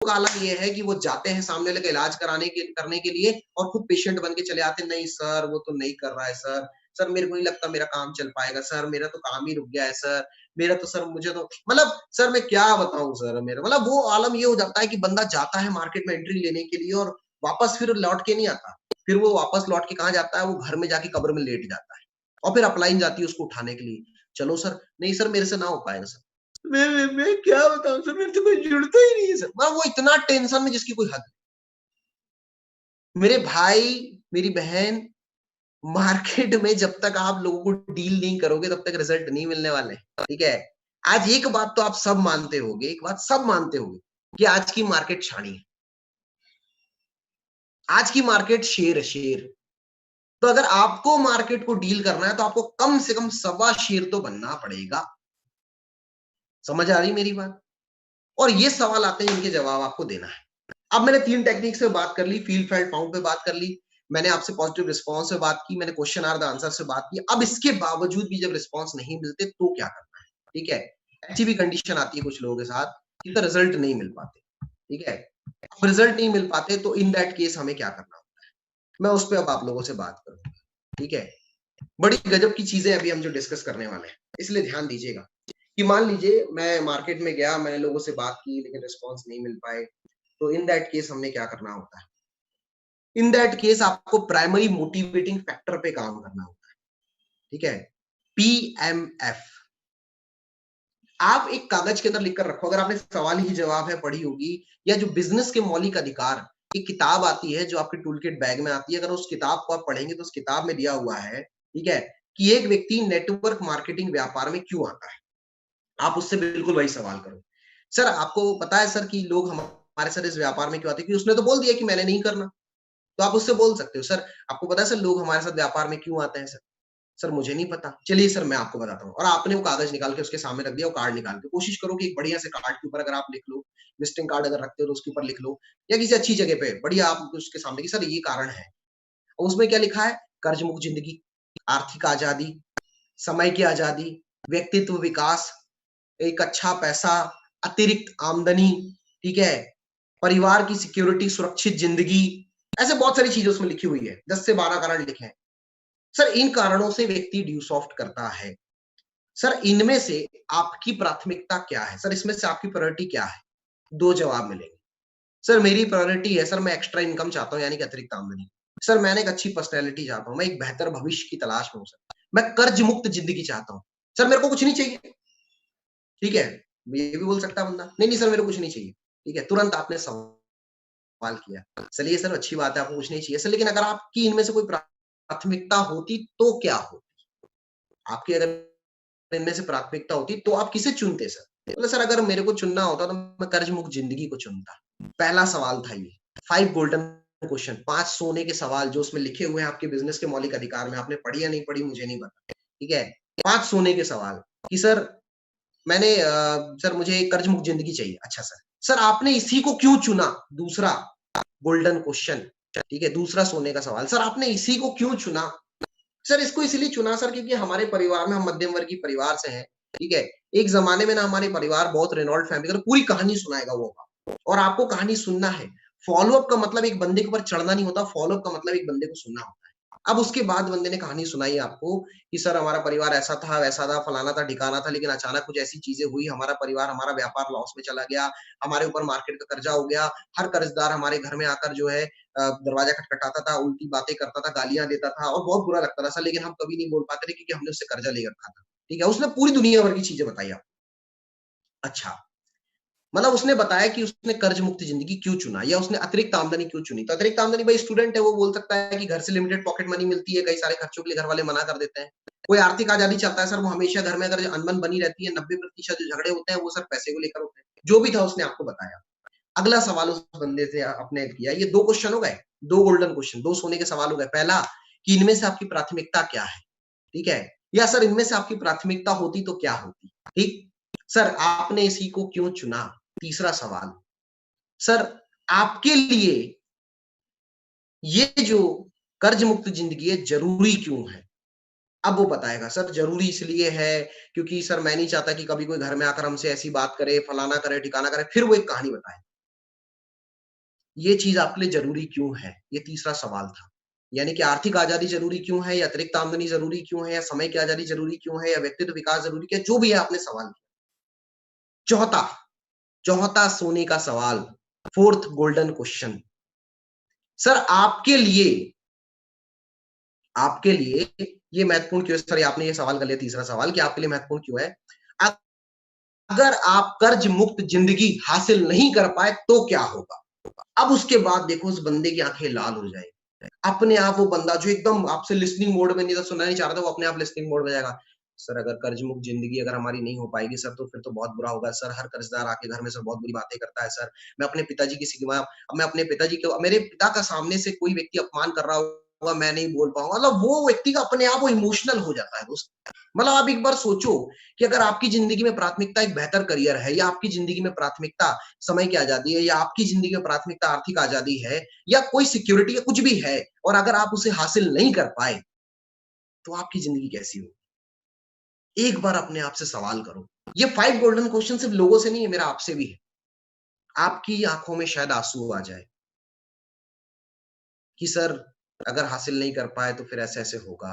का आलम ये है कि वो जाते हैं सामने वाले का इलाज करने के लिए और खुद पेशेंट बन के चले आते हैं, नहीं सर वो तो नहीं कर रहा है सर, सर मेरे को नहीं लगता मेरा काम चल पाएगा सर, मेरा तो काम ही रुक गया है सर, मेरा तो सर मुझे तो मतलब सर मैं क्या बताऊँ सर मेरा मतलब वो आलम ये हो जाता है कि बंदा जाता है मार्केट में एंट्री लेने के लिए और वापस फिर लौट के नहीं आता। फिर वो वापस लौट के कहाँ जाता है, वो घर में जाके कब्र में लेट जाता है और फिर अपलाइन जाती है उसको उठाने के लिए। चलो सर, नहीं सर मेरे से ना हो पाएगा सर। मैं क्या बताऊँ सर, मेरे से कोई जुड़ता ही नहीं है सर। वो इतना टेंशन में जिसकी कोई हद नहीं। मेरे भाई, मेरी बहन, मार्केट में जब तक आप लोगों को डील नहीं करोगे तब तक रिजल्ट नहीं मिलने वाले, ठीक है? आज एक बात तो आप सब मानते होंगे, एक बात सब मानते होंगे कि आज की मार्केट छानी है। आज की मार्केट शेर है, शेर। तो अगर आपको मार्केट को डील करना है तो आपको कम से कम सवा शेर तो बनना पड़ेगा। समझ आ रही मेरी बात? और ये सवाल आते हैं इनके जवाब आपको देना है। अब मैंने 3 टेक्निक से बात कर ली, फील, फेल्ट, फाउंड पे बात कर ली। मैंने आपसे पॉजिटिव रिस्पॉन्स पे बात की, मैंने क्वेश्चन आर द आंसर से बात की। अब इसके बावजूद भी जब रिस्पॉन्स नहीं मिलते तो क्या करना है? ठीक है? ऐसी भी कंडीशन आती है कुछ लोगों के साथ कि तो रिजल्ट नहीं मिल पाते। ठीक है? अब रिजल्ट नहीं मिल पाते तो इन दैट केस हमें क्या करना होता है? मैं उस पे अब आप लोगों से बात करूँगा। ठीक है? बड़ी गजब की चीज़ें अभी हम जो डिस्कस करने वाले हैं। इसलिए ध्यान दीजिएगा कि मान लीजिए मैं मार्केट में गया, मैंने लोगों से बात की लेकिन रिस्पॉन्स नहीं मिल पाए। तो इन दैट केस हमने क्या करना होता है? इन दैट केस आपको प्राइमरी मोटिवेटिंग फैक्टर पे काम करना होता है। ठीक है? पीएमएफ। आप एक कागज के अंदर लिख कर रखो, अगर आपने सवाल ही जवाब है पढ़ी होगी या जो बिजनेस के मौलिक अधिकार, एक किताब आती है जो आपके टूल किट बैग में आती है, अगर उस किताब को आप पढ़ेंगे तो उस किताब में दिया हुआ है, ठीक है, कि एक व्यक्ति नेटवर्क मार्केटिंग व्यापार में क्यों आता है? आप उससे बिल्कुल वही सवाल करो। सर आपको पता है सर कि लोग हमारे साथ इस व्यापार में क्यों आते हैं? क्योंकि उसने तो बोल दिया कि मैंने नहीं करना। तो आप उससे बोल सकते हो, सर आपको पता है सर लोग हमारे साथ व्यापार में क्यों आते हैं सर? सर मुझे नहीं पता। चलिए सर मैं आपको बताता हूँ और आपने वो कागज़ निकाल के उसके सामने रख दिया, वो कार्ड निकाल के कोशिश करो कि एक बढ़िया से कार्ड के ऊपर अगर आप लिख लो, विज़िटिंग कार्ड अगर रखते हो तो उसके ऊपर लिख लो या किसी अच्छी जगह पे बढ़िया आप उसके सामने कि सर ये कारण है। और उसमें क्या लिखा है? कर्ज मुक्त ज़िंदगी, आर्थिक आज़ादी, समय की आज़ादी, व्यक्तित्व विकास, एक अच्छा पैसा, अतिरिक्त आमदनी, ठीक है? परिवार की सिक्योरिटी, सुरक्षित ज़िंदगी, ऐसे बहुत सारी चीज़ें उसमें लिखी हुई है। 10 से 12 कारण लिखे हैं। सर इन कारणों से व्यक्ति ड्यू सॉफ्ट करता है। सर इनमें से आपकी प्राथमिकता क्या है? सर इसमें से आपकी प्रायोरिटी क्या है? 2 जवाब मिलेंगे। सर मेरी प्रायोरिटी है सर मैं एक्स्ट्रा इनकम चाहता हूँ यानी कि अतिरिक्त आमदनी। सर मैंने एक अच्छी पर्सनैलिटी चाहता हूँ, मैं एक बेहतर भविष्य की तलाश में हूँ सर। मैं कर्ज मुक्त ज़िंदगी चाहता हूँ। सर मेरे को कुछ नहीं चाहिए, ठीक है? ये भी बोल सकता है बंदा, नहीं, नहीं सर मेरे को कुछ नहीं चाहिए, ठीक है? तुरंत आपने सवाल किया। चलिए सर अच्छी बात है आपको कुछ नहीं चाहिए सर लेकिन अगर आपकी इनमें से कोई प्राथमिकता होती तो क्या होती? आपकी अगर इनमें से प्राथमिकता होती तो आप किसे चुनते सर? बोले सर अगर मेरे को चुनना होता तो मैं कर्ज मुक्त ज़िंदगी को चुनता। पहला सवाल था ये। 5 गोल्डन क्वेश्चन 5 सोने के सवाल जो उसमें लिखे हुए हैं आपके बिज़नेस के मौलिक अधिकार में, आपने पढ़ी या नहीं पढ़ी मुझे नहीं पता। ठीक है? 5 सोने के सवाल कि सर सर मुझे कर्ज मुक्त ज़िंदगी चाहिए। अच्छा सर। सर आपने इसी को क्यों चुना? दूसरा गोल्डन क्वेश्चन, ठीक है? दूसरा सोने का सवाल, सर आपने इसी को क्यों चुना? सर इसको इसलिए चुना सर क्योंकि हमारे परिवार में हम मध्यम वर्गीय परिवार से हैं, ठीक है? एक ज़माने में ना हमारे परिवार बहुत रेनॉल्ट फैमिली का पूरी कहानी सुनाएगा वो और आपको कहानी सुनना है। फ़ॉलो अप का मतलब एक बंदे के ऊपर चढ़ना नहीं होता, फ़ॉलो अप का मतलब एक बंदे को सुनना होता है। अब उसके बाद बंदे ने कहानी सुनाई आपको कि सर हमारा परिवार ऐसा था, वैसा था, फलाना था, ढिकाना था, लेकिन अचानक कुछ ऐसी चीज़ें हुई, हमारा परिवार, हमारा व्यापार लॉस में चला गया, हमारे ऊपर मार्केट का कर्जा हो गया, हर कर्ज़दार हमारे घर में आकर जो है दरवाज़ा खटखटाता था, उल्टी बातें करता था, गालियाँ देता था और बहुत बुरा लगता था सर लेकिन हम कभी नहीं बोल पाते थे क्योंकि हमने उससे कर्जा ले रखा था। ठीक है? उसने पूरी दुनिया भर की चीज़ें बताई आपको। अच्छा, मतलब उसने बताया कि उसने कर्ज मुक्त ज़िंदगी क्यों चुना या उसने अतिरिक्त आमदनी क्यों चुनी। तो अतिरिक्त आमदनी भाई स्टूडेंट है, वो बोल सकता है कि घर से लिमिटेड पॉकेट मनी मिलती है, कई सारे खर्चों के लिए घर वाले मना कर देते हैं। कोई आर्थिक आज़ादी चाहता है सर, वो हमेशा घर में अगर अनबन बनी रहती है, 90% जो झगड़े होते हैं, वो सर पैसे को लेकर होते हैं। जो भी था उसने आपको बताया। अगला सवाल उस बंदे से आपने किया, ये 2 क्वेश्चन हो गए, 2 गोल्डन क्वेश्चन, 2 सोने के सवाल हो गए। पहला कि इनमें से आपकी प्राथमिकता क्या है? ठीक है? या सर इनमें से आपकी प्राथमिकता होती तो क्या होती? ठीक? सर आपने इसी को क्यों चुना? तीसरा सवाल, सर आपके लिए ये जो कर्ज मुक्त ज़िंदगी है ज़रूरी क्यों है? अब वो बताएगा सर ज़रूरी इसलिए है क्योंकि सर मैं नहीं चाहता कि कभी कोई घर में आकर हमसे ऐसी बात करे, फलाना करे, ठिकाना करे, फिर वो एक कहानी बताए। ये चीज आपके लिए जरूरी क्यों है? ये तीसरा सवाल था। यानी कि आर्थिक आजादी जरूरी क्यों है, या अतिरिक्त आमदनी जरूरी क्यों है, या समय की आजादी जरूरी क्यों है, या व्यक्तित्व विकास जरूरी क्या है, जो भी है आपने सवाल किया। चौथा, चौथा सोने का सवाल, फोर्थ गोल्डन क्वेश्चन। सर आपके लिए ये महत्वपूर्ण क्यों है? सर आपने ये सवाल कर लिया, तीसरा सवाल कि आपके लिए महत्वपूर्ण क्यों है? अगर आप कर्ज मुक्त जिंदगी हासिल नहीं कर पाए तो क्या होगा? अब उसके बाद देखो उस बंदे की आंखें लाल हो जाएगी। अपने आप वो बंदा जो एकदम आपसे लिसनिंग मोड में नहीं था, सुनना नहीं चाह रहा था, वो अपने आप लिसनिंग मोड में जाएगा। सर अगर कर्ज मुक्त जिंदगी अगर हमारी नहीं हो पाएगी सर, तो फिर तो बहुत बुरा होगा सर। हर कर्जदार आके घर में सर बहुत बुरी बातें करता है सर। मैं अपने पिताजी की सिवा अब मैं अपने पिताजी के मेरे पिता का सामने से कोई व्यक्ति अपमान कर रहा होगा, मैं नहीं बोल पाऊंगा। मतलब वो व्यक्ति का अपने आप वो इमोशनल हो जाता है दोस्त। मतलब आप एक बार सोचो कि अगर आपकी जिंदगी में प्राथमिकता एक बेहतर करियर है, या आपकी जिंदगी में प्राथमिकता समय की आजादी है, या आपकी जिंदगी में प्राथमिकता आर्थिक आजादी है, या कोई सिक्योरिटी या कुछ भी है, और अगर आप उसे हासिल नहीं कर पाए, तो आपकी जिंदगी कैसी हो? एक बार अपने आप से सवाल करो। ये 5 गोल्डन क्वेश्चन सिर्फ लोगों से नहीं है, मेरा आपसे भी है। आपकी आंखों में शायद आंसू आ जाए कि सर अगर हासिल नहीं कर पाए तो फिर ऐसे-ऐसे होगा।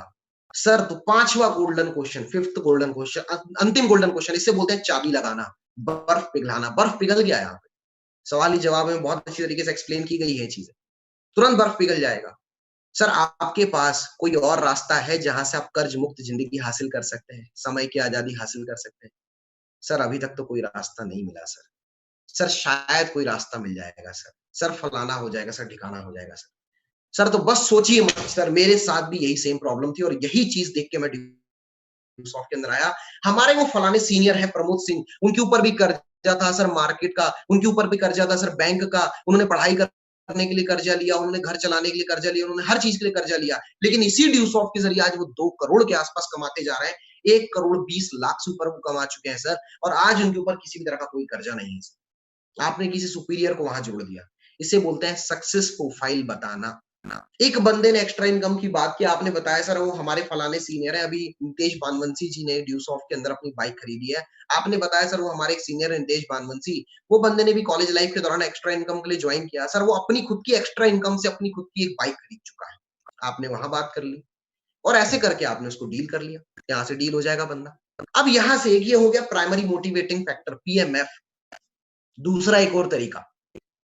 सर तो 5वां golden question, 5th golden question, अंतिम गोल्डन क्वेश्चन, इसे बोलते हैं चाबी लगाना, बर्फ पिघलाना। बर्फ पिघल गया यहाँ पे। सवाल ही जवाब में बहुत अच्छी तरीके से एक्सप्लेन की गई है चीजें। तुरंत बर्फ पिघल जाएगा। सर आपके पास कोई और रास्ता है जहां से आप कर्ज मुक्त जिंदगी हासिल कर सकते हैं, समय की आजादी हासिल कर सकते हैं? सर अभी तक तो कोई रास्ता नहीं मिला सर। सर शायद कोई रास्ता मिल जाएगा सर। सर फलाना हो जाएगा सर, ठिकाना हो जाएगा सर। सर तो बस सोचिए मत सर, मेरे साथ भी यही सेम प्रॉब्लम थी, और यही चीज देख के मैं सॉफ्ट के अंदर आया। हमारे वो फलाने सीनियर है प्रमोद सिंह, उनके ऊपर भी कर्जा था सर मार्केट का, उनके ऊपर भी कर्जा था सर बैंक का। उन्होंने पढ़ाई करने के लिए कर्जा लिया, उन्होंने घर चलाने के लिए कर्जा लिया, उन्होंने हर चीज के लिए कर्जा लिया। लेकिन इसी ड्यू सॉफ्ट के जरिए आज वो 2 करोड़ के आसपास कमाते जा रहे हैं। 1 करोड़ 20 लाख से ऊपर वो कमा चुके हैं सर, और आज उनके ऊपर किसी भी तरह का कोई कर्जा नहीं है सर। आपने किसी सुपीरियर को वहां जोड़ दिया। इसे बोलते हैं सक्सेस प्रोफाइल बताना। एक बंदे ने एक्स्ट्रा इनकम की बात की, आपने बताया सर वो हमारे फलाने सीनियर है, अभी नितेश बानवंशी जी ने ड्यूसॉफ्ट के अंदर अपनी बाइक खरीदी है। आपने बताया सर वो हमारे एक सीनियर है नितेश बानवंशी, वो बंदे ने भी कॉलेज लाइफ के दौरान एक्स्ट्रा इनकम के लिए ज्वाइन किया। सर वो अपनी खुद की एक्स्ट्रा इनकम से अपनी खुद की एक बाइक खरीद चुका है। आपने वहां बात कर ली, और ऐसे करके आपने उसको डील कर लिया। यहाँ से डील हो जाएगा बंदा। अब यहाँ से एक ये हो गया प्राइमरी मोटिवेटिंग फैक्टर, पीएमएफ। दूसरा एक और तरीका,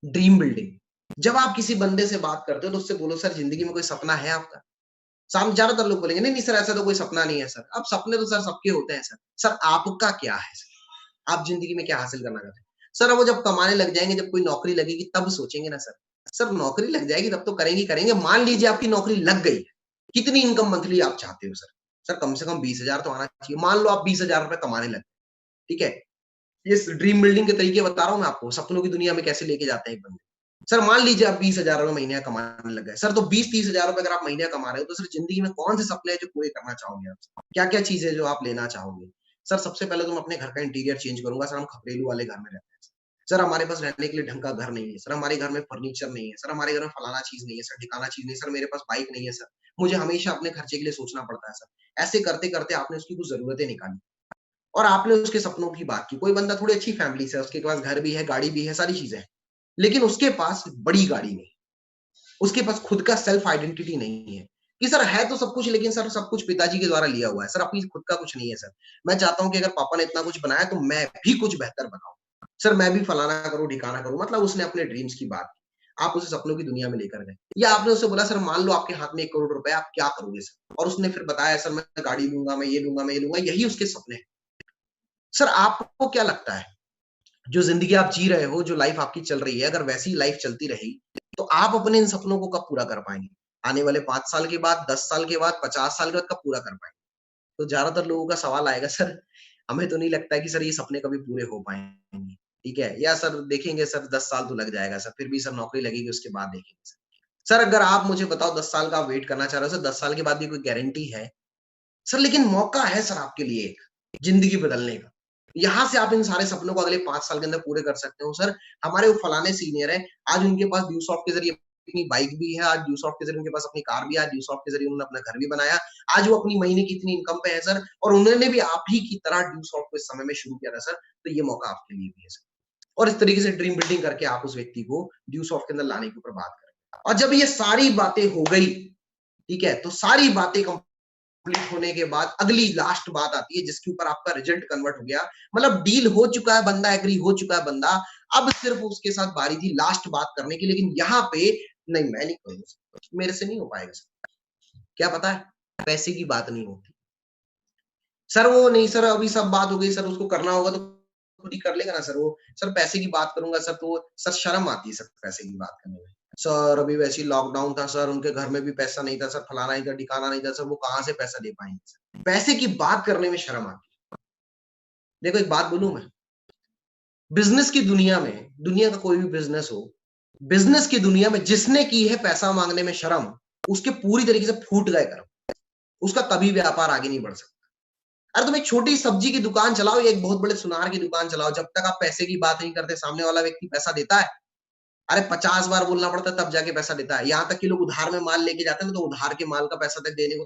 ड्रीम बिल्डिंग। जब आप किसी बंदे से बात करते हो तो उससे बोलो सर जिंदगी में कोई सपना है आपका? साम ज्यादातर लोग बोलेंगे नहीं नहीं सर ऐसा तो कोई सपना नहीं है सर। अब सपने तो सर सबके होते हैं सर। सर आपका क्या है सर? आप जिंदगी में क्या हासिल करना चाहते हैं? सर वो जब कमाने लग जाएंगे, जब कोई नौकरी लगेगी तब सोचेंगे ना सर। सर नौकरी लग जाएगी तब तो करेंगे करेंगे। मान लीजिए आपकी नौकरी लग गई है, कितनी इनकम मंथली आप चाहते हो सर? सर कम से कम 20,000 तो आना चाहिए। मान लो आप 20,000 रुपए कमाने लगे, ठीक है? ये ड्रीम बिल्डिंग के तरीके बता रहा हूँ मैं आपको, सपनों की दुनिया में कैसे लेके जाते हैं एक बंदे। सर मान लीजिए आप 20,000 रुपए महीने का कमाने लग गए। सर तो 20-30,000 रुपए अगर आप महीने का कमा रहे हो, तो सर जिंदगी में कौन से सपने हैं जो पूरे करना चाहोगे आप? क्या-क्या चीज़ें हैं जो आप लेना चाहोगे? सर सबसे पहले तो मैं अपने घर का इंटीरियर चेंज करूँगा। सर हम खपरेलू वाले घर में रहते हैं। सर हमारे पास रहने के लिए ढंग का घर नहीं है। सर हमारे घर में फर्नीचर नहीं है। सर हमारे घर में फलाना चीज़ नहीं है सर, ठिकाना चीज़ नहीं है। सर मेरे पास बाइक नहीं है सर। मुझे हमेशा अपने खर्चे के लिए सोचना पड़ता है सर। ऐसे करते-करते आपने उसकी कुछ ज़रूरतें निकाली, और आपने उसके सपनों की बात की। कोई बंदा थोड़ी अच्छी फैमिली से है, उसके पास घर भी है, गाड़ी भी है, सारी चीज़ें हैं। लेकिन उसके पास बड़ी गाड़ी नहीं, उसके पास खुद का सेल्फ आइडेंटिटी नहीं है, कि सर है तो सब कुछ, लेकिन सर सब कुछ पिताजी के द्वारा लिया हुआ है। सर अपनी खुद का कुछ नहीं है सर। मैं चाहता हूँ कि अगर पापा ने इतना कुछ बनाया तो मैं भी कुछ बेहतर बनाऊँ। सर मैं भी फलाना करूँ, ढिकाना करूँ। मतलब उसने अपने ड्रीम्स की बात की। आप उसे सपनों की दुनिया में लेकर गए। या आपने उससे बोला सर मान लो आपके हाथ में 1 करोड़ रुपए है, आप क्या करोगे सर? और उसने फिर बताया सर मैं गाड़ी लूँगा, मैं ये लूँगा, मैं ये लूँगा। यही उसके सपने हैं। सर आपको क्या लगता है, जो ज़िंदगी आप जी रहे हो, जो लाइफ़ आपकी चल रही है, अगर वैसी लाइफ़ चलती रही, तो आप अपने इन सपनों को कब पूरा कर पाएँगे? आने वाले 5 साल के बाद, 10 साल के बाद, 50 साल के बाद कब पूरा कर पाएँगे? तो ज़्यादातर लोगों का सवाल आएगा सर, हमें तो नहीं लगता है कि सर ये सपने कभी पूरे हो पाएँगे, ठीक है? या सर देखेंगे सर 10 साल तो लग जाएगा सर, फिर भी सर नौकरी लगेगी उसके बाद देखेंगे सर। सर अगर आप मुझे बताओ 10 साल का आप वेट करना चाह रहे हो सर, 10 साल के बाद भी कोई गारंटी है? सर लेकिन मौका है सर आपके लिए एक, ज़िंदगी बदलने का। यहाँ से आप इन सारे सपनों को अगले 5 साल के अंदर पूरे कर सकते हो सर। हमारे वो फलाने सीनियर हैं, आज उनके पास ड्यूसॉफ्ट के ज़रिए अपनी बाइक भी है, आज ड्यूसॉफ्ट के ज़रिए उनके पास अपनी कार भी है, आज ड्यूसॉफ्ट के ज़रिए उन्होंने अपना घर भी बनाया। आज वो अपनी महीने की इतनी इनकम पे है सर, और उन्होंने भी आप ही की तरह ड्यूसॉफ्ट को इस समय में शुरू किया था सर, तो ये मौका आपके लिए भी है सर। और इस तरीके से ड्रीम बिल्डिंग करके आप उस व्यक्ति को ड्यू सॉफ्ट के अंदर लाने के ऊपर बात करें। और जब ये सारी बातें हो गई, ठीक है, तो सारी बातें कंप्लीट होने के बाद अगली लास्ट बात आती है जिसके ऊपर आपका रिजल्ट कन्वर्ट हो गया, मतलब डील हो चुका है बंदा, एग्री हो चुका है बंदा, अब सिर्फ उसके साथ बारी थी लास्ट बात करने की। लेकिन यहाँ पे नहीं, मैं नहीं करूंगा, मेरे से नहीं हो पाएगा सर। क्या पता है, पैसे की बात नहीं होती सर, वो नहीं सर, अभी सब बात हो गई सर, उसको करना होगा तो खुद ही कर लेगा ना सर। वो सर पैसे की बात करूंगा सर, तो सर शर्म आती है सर पैसे की बात करने में। सर अभी वैसे ही लॉकडाउन था सर, उनके घर में भी पैसा नहीं था सर, फलाना नहीं था, ठिकाना नहीं था सर, वो कहाँ से पैसा दे पाएंगे सर। पैसे की बात करने में शर्म आती है। देखो एक बात बोलूं मैं, बिजनेस की दुनिया में, दुनिया का कोई भी बिजनेस हो, बिजनेस की दुनिया में जिसने की है पैसा मांगने में शर्म, उसके पूरी तरीके से फूट गए कर्म, उसका कभी व्यापार आगे नहीं बढ़ सकता। अरे तुम एक छोटी सब्जी की दुकान चलाओ या एक बहुत बड़े सुनार की दुकान चलाओ, जब तक आप पैसे की बात नहीं करते, सामने वाला व्यक्ति पैसा देता है? अरे 50 बार बोलना पड़ता है तब जाके पैसा देता है। यहाँ तक कि लोग उधार में माल लेके जाते हैं ना, तो उधार के माल का पैसा तक देने को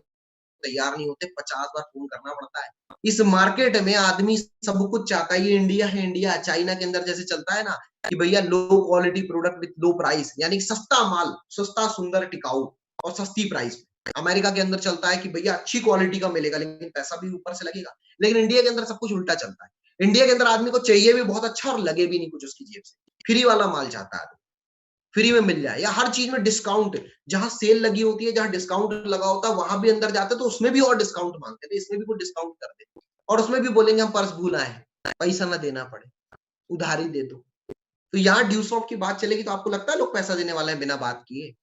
तैयार नहीं होते, 50 बार फोन करना पड़ता है। इस मार्केट में आदमी सब कुछ चाहता है, ये इंडिया है, इंडिया चाइना के अंदर जैसे चलता है ना कि भैया low quality product with low price, यानी सस्ता माल, सस्ता सुंदर टिकाऊ और सस्ती प्राइस। अमेरिका के अंदर चलता है कि भैया अच्छी क्वालिटी का मिलेगा लेकिन पैसा भी ऊपर से लगेगा। लेकिन इंडिया के अंदर सब कुछ उल्टा चलता है। इंडिया के अंदर आदमी को चाहिए भी बहुत अच्छा और लगे भी नहीं कुछ उसकी जेब से, फ्री वाला माल चाहता है, फ्री में मिल जाए, या हर चीज में डिस्काउंट, जहां सेल लगी होती है, जहां डिस्काउंट लगा होता है वहां भी अंदर जाते तो उसमें भी और डिस्काउंट मांगते थे, इसमें भी कुछ डिस्काउंट कर दे, और उसमें भी बोलेंगे हम पर्स भूल आए हैं, पैसा ना देना पड़े, उधारी दे दो। तो यहाँ ड्यू सॉफ्ट की बात चलेगी तो आपको लगता है लोग पैसा देने वाले हैं बिना बात किए?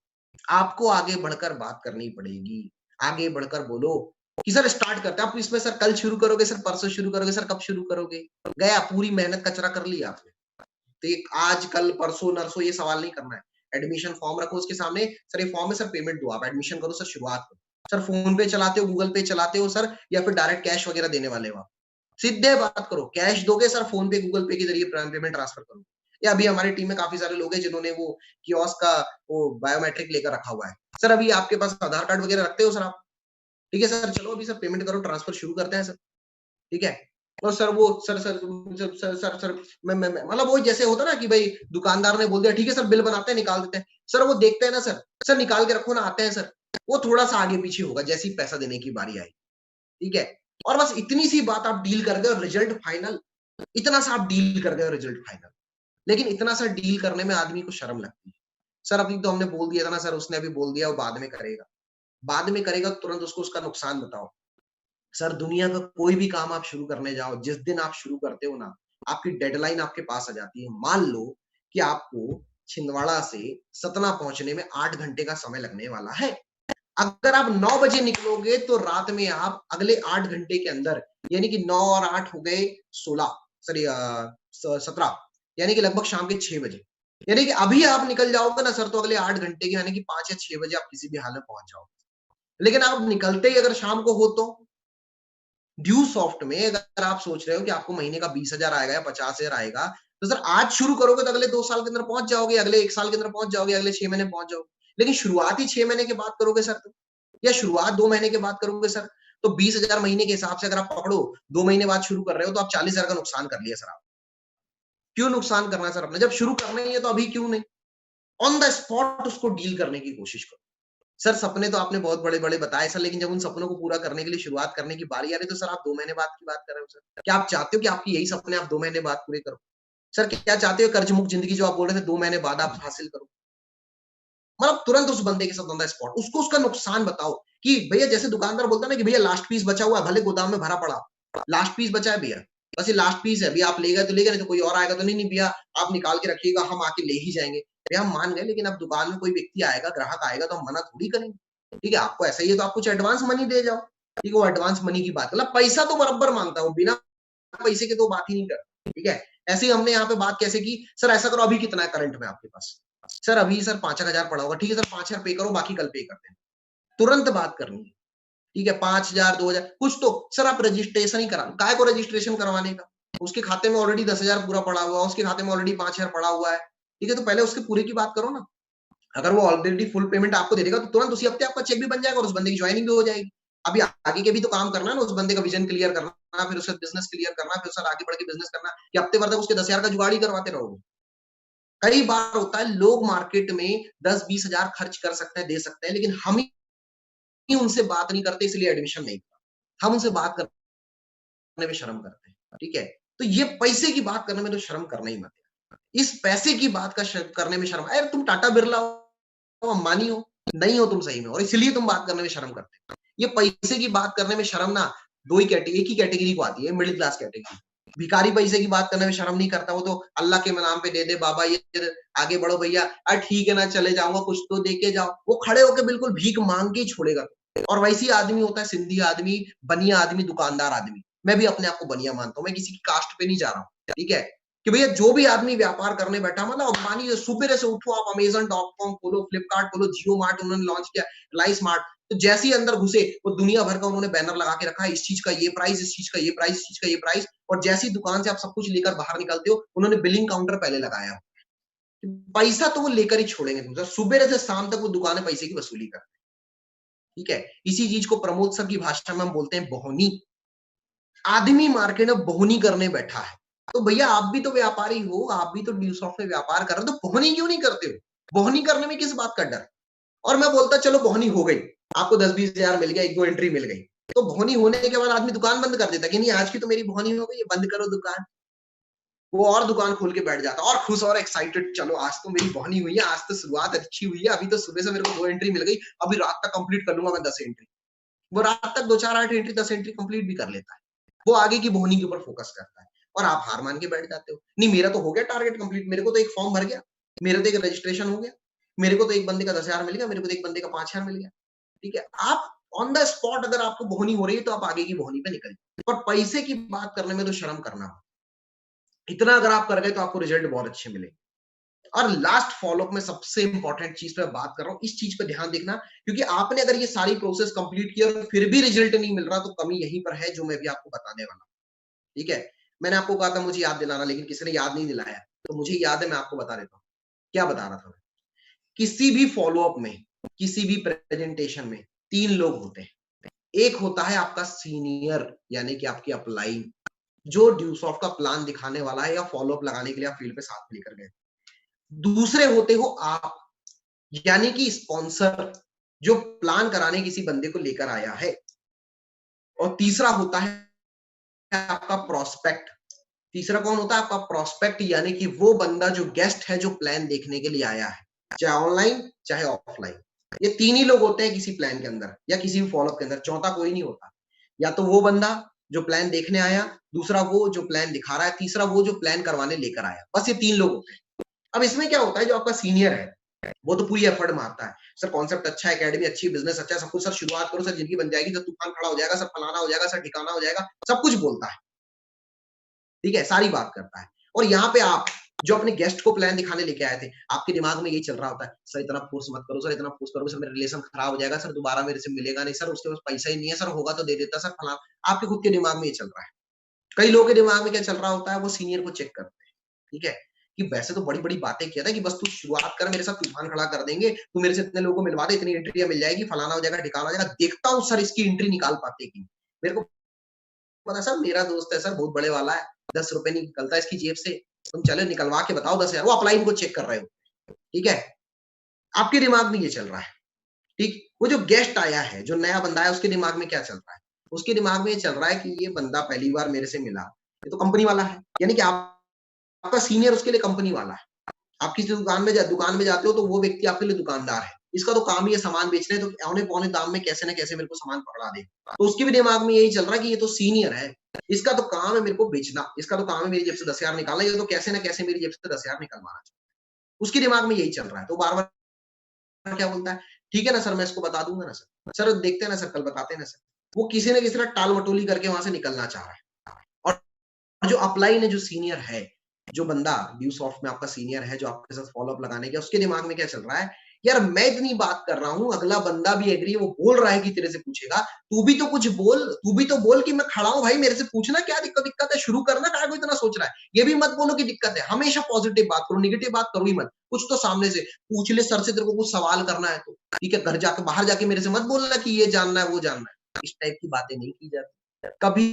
आपको आगे बढ़कर बात करनी पड़ेगी, आगे बढ़कर बोलो कि सर स्टार्ट करते हैं। आप इसमें सर कल शुरू करोगे, सर परसों शुरू करोगे, सर कब शुरू करोगे? गया, पूरी मेहनत कचरा कर लिया आपने। तो ये आज कल परसों नरसों ये सवाल नहीं करना है। एडमिशन फॉर्म रखो उसके सामने, सर ये फॉर्म है सर, पेमेंट दो, आप एडमिशन करो सर, शुरुआत करो। सर फोन पे चलाते हो, गूगल पे चलाते हो सर, या फिर डायरेक्ट कैश वगैरह देने वाले हो आप? सीधे बात करो, कैश दोगे सर, फोन पे गूगल पे के जरिए पेमेंट ट्रांसफर करो। या अभी हमारी टीम में काफी सारे लोग हैं जिन्होंने वो कियोस्क का वो बायोमेट्रिक लेकर रखा हुआ है। सर अभी आपके पास आधार कार्ड वगैरह रखते हो सर आप? ठीक है सर, चलो अभी सर पेमेंट करो, ट्रांसफर शुरू करते हैं सर। ठीक है, और सर वो sir sir sir sir sir, sir मैं मतलब वो जैसे होता ना कि भाई दुकानदार ने बोल दिया ठीक है सर बिल बनाते हैं निकाल देते हैं, सर वो देखते हैं ना सर, सर निकाल के रखो ना, आते हैं सर, वो थोड़ा सा आगे पीछे होगा जैसे ही पैसा देने की बारी आई। ठीक है, और बस इतनी सी बात आप डील कर गए और रिजल्ट फाइनल, इतना सा आप डील कर गए और रिजल्ट फाइनल। लेकिन इतना सा डील करने में आदमी को शर्म लगती है। सर अभी तो हमने बोल दिया था ना सर, उसने अभी बोल दिया वो बाद में करेगा, बाद में करेगा, तुरंत उसको उसका नुकसान बताओ। सर दुनिया का कोई भी काम आप शुरू करने जाओ, जिस दिन आप शुरू करते हो ना, आपकी डेडलाइन आपके पास आ जाती है। मान लो कि आपको छिंदवाड़ा से सतना पहुंचने में 8 घंटे का समय लगने वाला है। अगर आप 9 बजे निकलोगे तो रात में आप अगले 8 घंटे के अंदर, यानी कि 9 और 8 हो गए 16, सॉरी 17, यानी कि लगभग शाम के 6 बजे। यानी कि अभी आप निकल जाओगे ना सर, तो अगले 8 घंटे के यानी कि 5 या 6 बजे आप किसी भी हाल में पहुंच जाओगे। लेकिन आप निकलते ही अगर शाम को हो तो ड्यू सॉफ्ट में अगर आप सोच रहे हो कि आपको महीने का 20,000 आएगा या 50,000 आएगा, तो सर आज शुरू करोगे तो अगले 2 साल के अंदर पहुंच जाओगे, अगले 1 साल के अंदर पहुंच जाओगे, अगले 6 महीने पहुंच जाओगे। लेकिन शुरुआत ही 6 महीने के बाद करोगे सर तो, या शुरुआत 2 महीने के बाद करोगे सर, तो 20,000 महीने के हिसाब से अगर आप पकड़ो, 2 महीने बाद शुरू कर रहे हो तो आप 40,000 का नुकसान कर लिया सर आप। क्यों नुकसान करना है सर अपने? जब शुरू करना ही है तो अभी क्यों नहीं? ऑन द स्पॉट उसको डील करने की कोशिश करो। सर सपने तो आपने बहुत बड़े-बड़े बताए सर, लेकिन जब उन सपनों को पूरा करने के लिए शुरुआत करने की बारी आ रही है, तो सर आप 2 महीने बाद की बात कर रहे हो सर। क्या आप चाहते हो कि आपकी यही सपने आप 2 महीने बाद पूरे करो? सर क्या चाहते हो कर्ज मुक्त ज़िंदगी जो आप बोल रहे थे 2 महीने बाद आप हासिल करो? मतलब तुरंत उस बंदे के साथ ऑन द स्पॉट उसको उसका नुकसान बताओ कि भैया, जैसे दुकानदार बोलता है ना कि भैया लास्ट पीस बचा हुआ है, भले गोदाम में भरा पड़ा, लास्ट पीस बचा है भैया, बस ये लास्ट पीस है, भैया आप ले गए तो ले गए, नहीं तो कोई और आएगा तो नहीं, नहीं भैया आप निकाल के रखिएगा, हम आके ले ही जाएँगे। भैया हम मान गए, लेकिन अब दुकान में कोई व्यक्ति आएगा, ग्राहक आएगा तो हम मना थोड़ी करेंगे। ठीक है, आपको ऐसा ही है तो आप कुछ एडवांस मनी दे जाओ। ठीक है, वो एडवांस मनी की बात, मतलब पैसा तो बराबर माँगता है वो, बिना पैसे के तो बात ही नहीं करता। ठीक है, ऐसे ही हमने यहाँ पे बात कैसे की, सर ऐसा करो अभी कितना है करंट में आपके पास? सर अभी सर 5,000 पड़ा होगा, ठीक है सर 5,000 पे करो, बाकी कल पे करते हैं। तुरंत बात करनी है। ठीक है, 5,000 2,000 कुछ तो सर आप रजिस्ट्रेशन ही करा, काहे को रजिस्ट्रेशन करवाने का? उसके खाते में ऑलरेडी 10,000 पूरा पड़ा हुआ है, उसके खाते में ऑलरेडी 5,000 पड़ा हुआ है। ठीक है, तो पहले उसके पूरे की बात करो ना। अगर वो ऑलरेडी फुल पेमेंट आपको दे देगा तो तुरंत उसी हफ्ते आपका चेक भी बन जाएगा और उस बंदे की ज्वाइनिंग भी हो जाएगी। अभी आगे के भी तो काम करना है ना, उस बंदे का विजन क्लियर करना करना, फिर उससे बिज़नेस क्लियर करना, फिर उससे आगे बढ़ के बिज़नेस करना, कि हफ्ते भर तक उसके 10,000 का जुगाड़ ही करवाते रहोगे। कई बार होता है लोग मार्केट में 10-20 हज़ार खर्च कर सकते हैं, दे सकते हैं, लेकिन हम ही उनसे बात नहीं करते इसलिए एडमिशन नहीं होता। हम उनसे बात करने में शर्म करते हैं, ठीक है? तो ये पैसे की बात करने में तो शर्म करना ही मत यार। इस पैसे की बात का करने में शर्म, अरे तुम टाटा बिरला हो, अंबानी हो, नहीं हो तुम सही में, और इसलिए तुम बात करने में शर्म करते हो। ये पैसे की बात करने में शर्म ना 2 ही एक ही कैटेगरी को आती है, मिडिल क्लास कैटेगरी। भिखारी पैसे की बात करने में शर्म नहीं करता, वो तो अल्लाह के नाम पे दे दे बाबा, ये आगे बढ़ो भैया, ठीक है ना चले जाऊँगा, कुछ तो दे के जाओ। वो खड़े होके बिल्कुल भीख माँग के ही छोड़ेगा। और वैसे ही आदमी होता है सिंधी आदमी, बनिया आदमी, दुकानदार आदमी। मैं भी अपने आप को बनिया मानता हूँ, मैं किसी की कास्ट पे नहीं जा रहा हूँ, ठीक है? कि भैया जो भी आदमी व्यापार करने बैठा, मतलब अंबानी सुबेरे से उठो आप अमेज़न.कॉम खोलो, फ्लिपकार्ट खोलो, जियो मार्ट उन्होंने लॉन्च किया, रिलायंस मार्ट, तो जैसे ही अंदर घुसे, वो दुनिया भर का उन्होंने बैनर लगा के रखा है, इस चीज़ का ये प्राइस, इस चीज़ का ये प्राइस, इस चीज़ का ये प्राइस, और जैसे ही दुकान से आप सब कुछ लेकर बाहर निकलते हो, उन्होंने बिलिंग काउंटर पहले लगाया। पैसा तो वो लेकर ही छोड़ेंगे तुमसे, सुबेरे से शाम तक वो दुकानें पैसे की वसूली करते हैं, ठीक है? इसी चीज़ को प्रमोद सर की भाषा में हम बोलते हैं बोहनी। आदमी मार्केट में बोहनी करने बैठा है। तो भैया आप भी तो व्यापारी हो, आप भी तो ड्यूसॉफ्ट में व्यापार कर रहे हो, तो बोहनी क्यों नहीं करते हो? बोहनी करने में किस बात का डर? और मैं बोलता चलो बोहनी हो गई, आपको 10-20 हज़ार मिल गया, 1-2 एंट्री मिल गई। तो बोहनी होने के बाद आदमी दुकान बंद कर देता है कि नहीं आज की तो मेरी बोहनी हो गई है, बंद करो दुकान। वो और दुकान खोल के बैठ जाता और खुश और एक्साइटेड, चलो आज तो मेरी बोहनी हुई है, आज तो शुरुआत अच्छी हुई है, अभी तो सुबह से मेरे को 2 एंट्री मिल गई, अभी रात तक कंप्लीट कर लूँगा मैं 10 एंट्री। वो रात तक 2-4 8 एंट्री 10 एंट्री कंप्लीट भी कर लेता है। वो आगे की बोहनी के ऊपर फोकस करता है और आप हार मान के बैठ जाते हो। नहीं मेरा तो हो गया टारगेट कंप्लीट, मेरे को तो एक फॉर्म भर गया, मेरे तो एक रजिस्ट्रेशन हो गया, मेरे को तो एक बंदे का 10,000 मिल गया, मेरे को तो एक बंदे का 5,000 मिल गया। ठीक है? आप ऑन द स्पॉट अगर आपको बोहनी हो रही है तो आप आगे की बोहनी पे निकल जाइए। पर पैसे की बात करने में तो शर्म करना मत। इतना अगर आप कर गए तो आपको रिजल्ट बहुत अच्छे मिलेंगे। और लास्ट फॉलोअप में सबसे इंपॉर्टेंट चीज पे बात कर रहा हूँ, इस चीज पे ध्यान देखना, क्योंकि आपने अगर ये सारी प्रोसेस कंप्लीट की और फिर भी रिजल्ट नहीं मिल रहा तो कमी यहीं पर है जो मैं भी आपको बताने वाला हूँ। ठीक है? मैंने आपको कहा था मुझे याद दिलाना, लेकिन किसी ने याद नहीं दिलाया। तो मुझे याद है, मैं आपको बता देता हूँ। क्या बता रहा था मैं? किसी भी फॉलोअप में, किसी भी प्रेजेंटेशन में 3 लोग होते हैं। एक होता है आपका सीनियर, यानी कि आपकी अपलाइन, जो ड्यूसॉफ्ट का प्लान दिखाने वाला है या फॉलोअप लगाने के लिए आप फील्ड पे साथ में लेकर गए। दूसरे होते हो आप, यानी कि स्पॉन्सर, जो प्लान कराने किसी बंदे को लेकर आया है। और तीसरा होता है आपका प्रोस्पेक्ट। तीसरा कौन होता है? आपका प्रोस्पेक्ट, यानी कि वो बंदा जो गेस्ट है, जो प्लान देखने के लिए आया है, चाहे ऑनलाइन चाहे ऑफलाइन। ये 3 ही लोग होते हैं किसी प्लान के अंदर या किसी भी फॉलोअप के अंदर, चौथा कोई नहीं होता। या तो वो बंदा जो प्लान देखने आया, दूसरा वो जो प्लान दिखा रहा है, तीसरा वो जो प्लान करवाने लेकर आया। बस ये 3 लोग होते हैं। अब इसमें क्या होता है, जो आपका सीनियर है, वो तो पूरी एफर्ट मारता है। सर कॉन्सेप्ट अच्छा है, एकेडमी अच्छी, बिज़नेस अच्छा है, सब कुछ सर शुरुआत करो सर, जिंदगी बन जाएगी, सर तूफान खड़ा हो जाएगा, सर फलाना हो जाएगा, सर ठिकाना हो जाएगा, सब कुछ बोलता है। ठीक है? सारी बात करता है। और यहाँ पे आप जो अपने गेस्ट को प्लान दिखाने लेके आए थे, आपके दिमाग में यही चल रहा होता है, सर इतना फोर्स मत करो, सर इतना फोर्स करोगे सर मेरा रिलेशन खराब हो जाएगा, सर दोबारा मेरे से मिलेगा नहीं, सर उसके पास पैसा ही नहीं है, सर होगा तो दे देता, सर फलाना। आपके खुद के दिमाग में ये चल रहा है। कई लोगों के दिमाग में क्या चल रहा होता है, वो सीनियर को चेक करते हैं। ठीक है? कि वैसे तो बड़ी-बड़ी बातें किया था कि बस तू शुरुआत कर, मेरे साथ तूफान खड़ा कर देंगे, तू मेरे से इतने लोगों को मिलवा दे, इतनी एंट्रियाँ मिल जाएगी, फलाना हो जाएगा, ढिकाना हो जाएगा। देखता हूँ सर इसकी एंट्री निकाल पाते कि नहीं। मेरे को पता है सर, मेरा दोस्त है सर, बहुत बड़े वाला है, ₹10 नहीं निकलता इसकी जेब से। तुम चलो निकलवा के बताओ 10,000। वो अपलाइन को चेक कर रहे हो। ठीक है? आपके दिमाग में ये चल रहा है। ठीक? वो जो गेस्ट आया है, जो नया बंदा है, उसके दिमाग में क्या चल रहा है? उसके दिमाग में ये चल रहा है कि ये बंदा पहली बार मेरे से मिला, ये तो कंपनी वाला है। यानी कि आपका सीनियर उसके लिए कंपनी वाला है। आप किसी दुकान में जाते हो तो वो व्यक्ति आपके लिए दुकानदार है। इसका तो काम ही है सामान बेचना है, तो औने-पौने दाम में कैसे न कैसे मेरे को सामान पकड़ा दे। तो उसके भी दिमाग में यही चल रहा है कि ये तो सीनियर है, इसका तो काम है मेरे को बेचना, इसका तो काम है मेरी जेब से 10,000 निकालना, ये तो कैसे न कैसे मेरी जेब से 10,000 निकलवाना चाहता है। उसके दिमाग में यही चल रहा है, तो बार-बार क्या बोलता है, ठीक है ना सर, मैं इसको बता दूँगा ना सर। सर देखते हैं ना सर, कल बताते हैं ना सर। वो किसी न किसी तरह टाल-मटोली करके वहाँ से निकलना चाह रहा है। और जो अपलाइन है, जो सीनियर है, जो बंदा ड्यूसॉफ्ट में आपका सीनियर है, जो आपके साथ फ़ॉलो अप लगाने गया, उसके दिमाग में क्या चल रहा है, यार मैं इतनी बात कर रहा हूँ, अगला बंदा भी एग्री है, वो बोल रहा है कि तेरे से पूछेगा, तू भी तो कुछ बोल, तू भी तो बोल कि मैं खड़ा हूँ भाई, मेरे से पूछना, क्या दिक्कत है, शुरू करना, काहे को इतना सोच रहा है? ये भी मत बोलो कि दिक्कत है, हमेशा पॉजिटिव बात करो, नेगेटिव बात करो ही मत। कुछ तो सामने से पूछ ले सर से, तेरे को कुछ सवाल करना है तो, ठीक है? घर जाके बाहर जाके मेरे से मत बोलना कि ये जानना है, वो जानना है। इस टाइप की बातें नहीं की जाती। कभी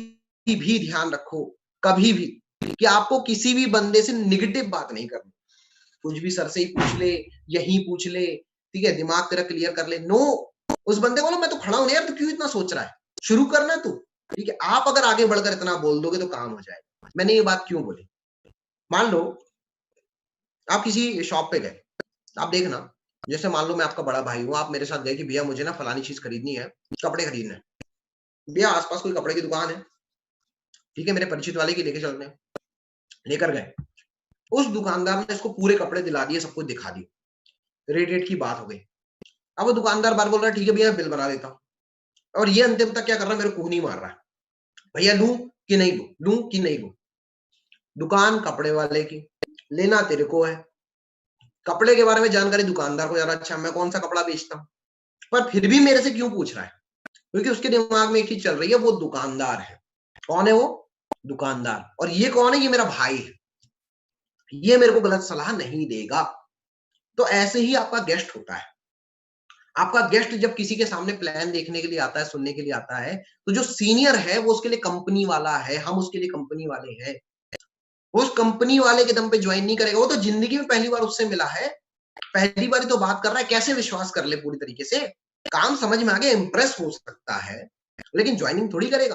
भी ध्यान रखो, कभी भी, कि आपको किसी भी बंदे से नेगेटिव बात नहीं करनी। कुछ भी सर से ही पूछ ले, यही पूछ ले, ठीक है, दिमाग तेरा क्लियर कर ले। नो, उस बंदे को बोलो मैं तो खड़ा हूं यार, तू क्यों इतना सोच रहा है, शुरू करना तू। ठीक है, आप अगर आगे बढ़कर इतना बोल दोगे तो काम हो जाएगा। मैंने ये बात क्यों बोली, मान लो आप किसी शॉप पे गए, आप देखना, जैसे मान लो मैं आपका बड़ा भाई हूँ, आप मेरे साथ गए कि भैया मुझे ना फलानी चीज खरीदनी है, कपड़े खरीदने हैं। भैया आसपास कोई कपड़े की दुकान है, ठीक है, मेरे परिचित वाले की लेके चलते हैं, लेकर गए। उस दुकानदार ने इसको पूरे कपड़े दिला दिए, सब कुछ दिखा दिए, रेट की बात हो गई। अब वो दुकानदार बार बोल रहा है ठीक है भैया बिल बना देता हूँ, और ये अंतिम तक क्या कर रहा है, मेरे को नहीं मार रहा है, भैया लूं कि नहीं लूं, लूं कि नहीं लूं। दुकान कपड़े वाले की, लेना तेरे को है, कपड़े के बारे में जानकारी दुकानदार को ज्यादा अच्छा, मैं कौन सा कपड़ा बेचता हूँ, पर फिर भी मेरे से क्यों पूछ रहा है, क्योंकि उसके दिमाग में एक चीज चल रही है, वो दुकानदार है। कौन है वो, दुकानदार। और ये कौन है, ये मेरा भाई है, ये मेरे को गलत सलाह नहीं देगा। तो ऐसे ही आपका गेस्ट होता है। आपका गेस्ट जब किसी के सामने प्लान देखने के लिए आता है, सुनने के लिए आता है, तो जो सीनियर है वो उसके लिए कंपनी वाला है, हम उसके लिए कंपनी वाले हैं। वो उस कंपनी वाले के दम पे ज्वाइन नहीं करेगा, वो तो जिंदगी में पहली बार उससे मिला है, पहली बार तो बात कर रहा है, कैसे विश्वास कर ले पूरी तरीके से, काम समझ में आ गया, इंप्रेस हो सकता है, लेकिन ज्वाइनिंग थोड़ी करेगा।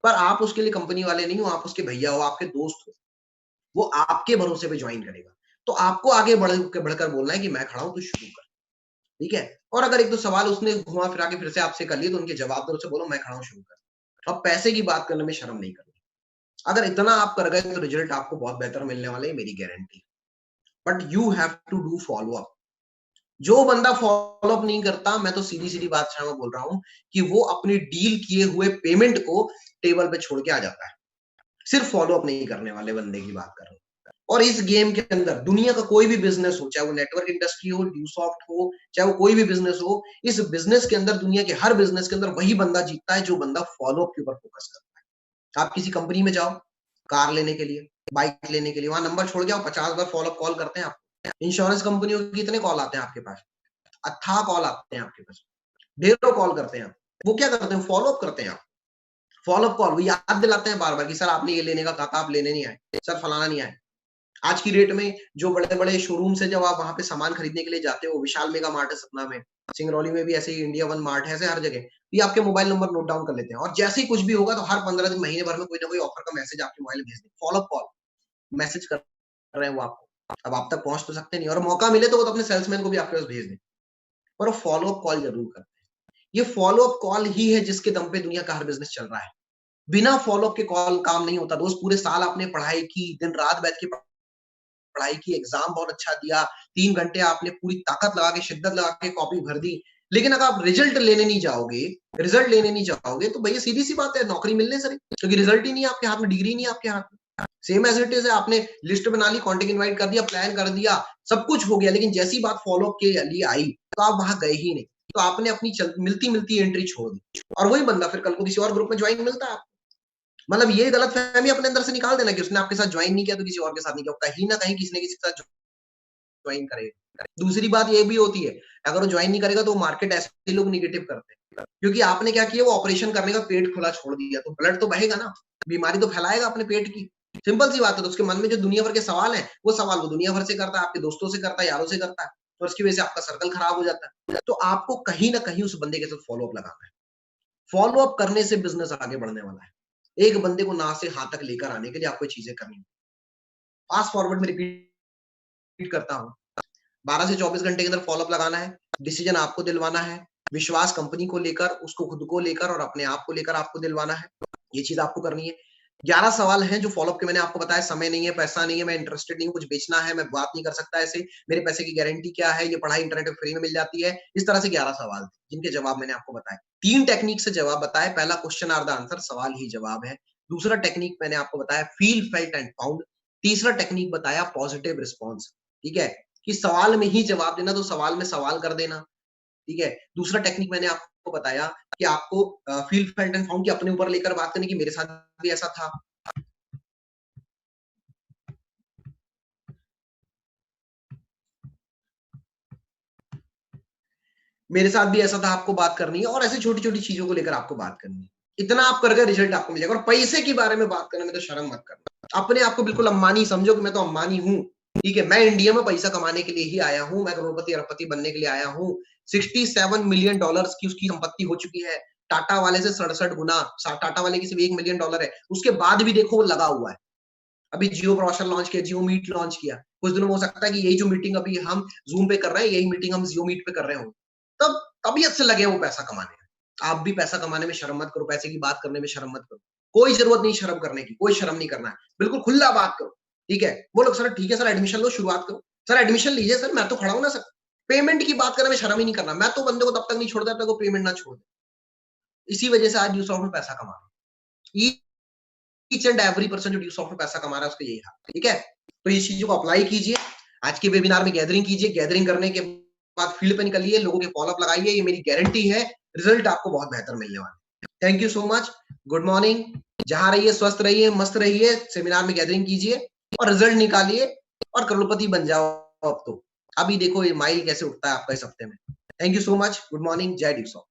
पर आप उसके लिए कंपनी वाले नहीं हो, आप उसके भैया हो, आपके दोस्त हो, वो आपके भरोसे पे ज्वाइन करेगा। तो आपको आगे बढ़कर बोलना है कि मैं खड़ा हूं, तू शुरू कर। ठीक है, और अगर एक दो सवाल उसने घुमा फिरा के फिर से आपसे कर लिए, तो उनके जवाब दो, उसे बोलो मैं खड़ा हूं, शुरू कर। अब पैसे की बात करने में शर्म नहीं करनी। अगर इतना आप कर गए तो रिजल्ट आपको बहुत बेहतर मिलने वाले है, मेरी guarantee. But you have to do follow up. जो बंदा फॉलो अप नहीं करता, मैं तो सीधी सीधी बात में बोल रहा हूं कि वो अपनी डील किए हुए पेमेंट को टेबल पे छोड़ के आ जाता है। सिर्फ फॉलो अप नहीं करने वाले बंदे की बात कर रहा हूं। और इस गेम के अंदर दुनिया का कोई भी बिजनेस हो, चाहे वो नेटवर्क इंडस्ट्री हो, ड्यूसॉफ्ट हो, चाहे वो कोई भी बिजनेस हो, इस बिजनेस के अंदर, दुनिया के हर बिजनेस के अंदर वही बंदा जीतता है जो बंदा फॉलो अप के ऊपर फोकस करता है। आप किसी कंपनी में जाओ, कार लेने के लिए, बाइक लेने के लिए, वहां नंबर छोड़ के आओ, 50 बार फॉलो अप कॉल करते हैं आप। इंश्योरेंस कंपनियों के कितने कॉल आते हैं आपके पास, अथाह कॉल आते हैं आपके पास, ढेरों कॉल करते हैं आप। वो क्या करते हैं, फॉलो अप करते हैं आप। फॉलो अप कॉल, वो याद दिलाते हैं बार बार कि सर आपने ये लेने का कहा था, आप लेने नहीं आए, सर फलाना नहीं आए। आज की डेट में जो बड़े बड़े शोरूम से जब आप वहां पे सामान खरीदने के लिए जाते हो, विशाल मेगा मार्ट है सतना में, सिंगरौली में भी ऐसे ही इंडिया वन मार्ट है, ऐसे हर जगह ये आपके मोबाइल नंबर नोट डाउन कर लेते हैं, और जैसे ही कुछ भी होगा तो हर 15 दिन, महीने भर में कोई ना कोई ऑफर का मैसेज आपके मोबाइल में भेज दें। फॉलो अप कॉल, मैसेज कर रहे हैं वो आपको, अब आप तक पहुंच तो सकते नहीं, और मौका मिले तो वो तो अपने सेल्समैन को भी आपके पास भेज दें, पर वो फॉलो अप कॉल जरूर करते हैं। ये फॉलो अप कॉल ही है जिसके दम पे दुनिया का हर बिजनेस चल रहा है। बिना फॉलो अप के कॉल काम नहीं होता दोस्त। पूरे साल आपने पढ़ाई की, दिन रात बैठ के पढ़ाई की, एग्जाम बहुत अच्छा दिया, 3 घंटे आपने पूरी ताकत लगा के, शिद्दत लगा के कॉपी भर दी, लेकिन अगर आप रिजल्ट लेने नहीं जाओगे, रिजल्ट लेने नहीं जाओगे, तो भैया सीधी सी बात है, नौकरी मिलने से, क्योंकि रिजल्ट ही नहीं है आपके हाथ में, डिग्री नहीं है आपके हाथ में। सेम एज इट इज है, आपने लिस्ट बना ली, कॉन्टेक्ट इनवाइट कर दिया, प्लान कर दिया, सब कुछ हो गया, लेकिन जैसी बात फॉलो अप के लिए आई तो आप वहां गए ही नहीं, तो आपने अपनी मिलती मिलती एंट्री छोड़ दी, और वही बंदा फिर कल को किसी और ग्रुप में ज्वाइन मिलता है। मतलब ये गलत फहमी अपने अंदर से निकाल देना कि उसने आपके साथ ज्वाइन नहीं किया तो किसी और के साथ नहीं किया, कहीं ना कहीं किसी ने किसी के साथ ज्वाइन करेगा। दूसरी बात ये भी होती है, अगर वो ज्वाइन नहीं करेगा तो मार्केट ऐसे लोग निगेटिव करते हैं, क्योंकि आपने क्या किया, वो ऑपरेशन करने का पेट खुला छोड़ दिया, तो ब्लड तो बहेगा ना, बीमारी तो फैलाएगा अपने पेट की। सिंपल सी बात है। तो उसके मन में जो दुनिया भर के सवाल है, वो सवाल वो दुनिया भर से करता है, आपके दोस्तों से करता है, यारों से करता है, और उसकी वजह से आपका सर्कल खराब हो जाता है। तो आपको कहीं ना कहीं उस बंदे के साथ फॉलो अप लगाना है। फॉलो अप करने से बिजनेस आगे बढ़ने वाला है। एक बंदे को ना से हाथ तक लेकर आने के लिए आपको चीजें करनी। फास्ट फॉरवर्ड में रिपीट करता हूँ, 12 से 24 घंटे के अंदर फॉलोअप लगाना है, डिसीजन आपको दिलवाना है, विश्वास कंपनी को लेकर, उसको खुद को लेकर और अपने आप को लेकर आपको दिलवाना है। ये चीज आपको करनी है। 11 सवाल हैं जो फॉलोअप के मैंने आपको बताया। समय नहीं है, पैसा नहीं है, मैं इंटरेस्टेड नहीं हूँ, कुछ बेचना है, मैं बात नहीं कर सकता ऐसे, मेरे पैसे की गारंटी क्या है, ये पढ़ाई इंटरनेट पे फ्री में मिल जाती है। इस तरह से 11 सवाल थे जिनके जवाब मैंने आपको बताए। 3 टेक्निक से जवाब बताए। पहला क्वेश्चन आर द आंसर, सवाल ही जवाब है। दूसरा टेक्निक मैंने आपको बताया फील, फेल्ट एंड फाउंड। तीसरा टेक्निक बताया पॉजिटिव रिस्पॉन्स। ठीक है, कि सवाल में ही जवाब देना, तो सवाल में सवाल कर देना। ठीक है, दूसरा टेक्निक मैंने आपको बताया कि आपको फील, फेल्ट एंड फाउंड की अपने ऊपर लेकर बात करने की, मेरे साथ भी ऐसा था। मेरे साथ भी ऐसा था, आपको बात करनी है, और ऐसे छोटी छोटी चीजों को लेकर आपको बात करनी है। इतना आप करके रिजल्ट आपको मिलेगा। और पैसे के बारे में बात करने में तो शर्म मत करना, अपने आप को बिल्कुल अंबानी समझो कि मैं तो अंबानी हूँ, ठीक है, मैं इंडिया में पैसा कमाने के लिए ही आया हूँ, मैं करोड़पति अरबपति बनने के लिए आया हूँ। 67 मिलियन डॉलर्स की उसकी संपत्ति हो चुकी है, टाटा वाले से 67 गुना, टाटा वाले की सिर्फ $1 मिलियन है, उसके बाद भी देखो वो लगा हुआ है। अभी जियो ब्रोशर लॉन्च किया, जियो मीट लॉन्च किया, कुछ दिनों में हो सकता है कि यही जो मीटिंग अभी हम जूम पे कर रहे हैं, यही मीटिंग हम जियो मीट पे कर रहे हो, तब तबीयत से लगे वो पैसा कमाने में। आप भी पैसा कमाने में शर्म मत करो, पैसे की बात करने में शर्म मत करो, कोई जरूरत नहीं शर्म करने की, कोई शर्म नहीं करना है, बिल्कुल खुला बात करो, ठीक है। वो लोग सर ठीक है सर एडमिशन लो, शुरुआत करो, सर एडमिशन लीजिए सर, मैं तो खड़ा हूं ना सर। पेमेंट की बात करने में शर्म ही नहीं करना, मैं तो बंदे को तब तक नहीं छोड़ता जब तक वो पेमेंट ना छोड़ दे। इसी वजह से आज न्यूज़ में पैसा कमा रहा है, ईच एंड एवरी पर्सन जो ड्यूसॉफ्ट में पैसा कमा रहा है उसका यही हाल, ठीक है। तो इस चीजों को अप्लाई कीजिए, आज के वेबिनार में गैदरिंग कीजिए, गैदरिंग करने के बाद फील्ड पे निकलिए, लोगों के फॉलोअप लगाइए, ये मेरी गारंटी है, रिजल्ट आपको बहुत बेहतर मिलने वाला है। Thank you so much, good morning, जहां रहिए स्वस्थ रहिए, मस्त रहिए, सेमिनार में गैदरिंग कीजिए और रिजल्ट निकालिए और करोड़पति बन जाओ। अब तो अभी देखो ये माइल कैसे उठता है आपका इस हफ्ते में। Thank you so much, good morning, जय ड्यूसॉफ्ट।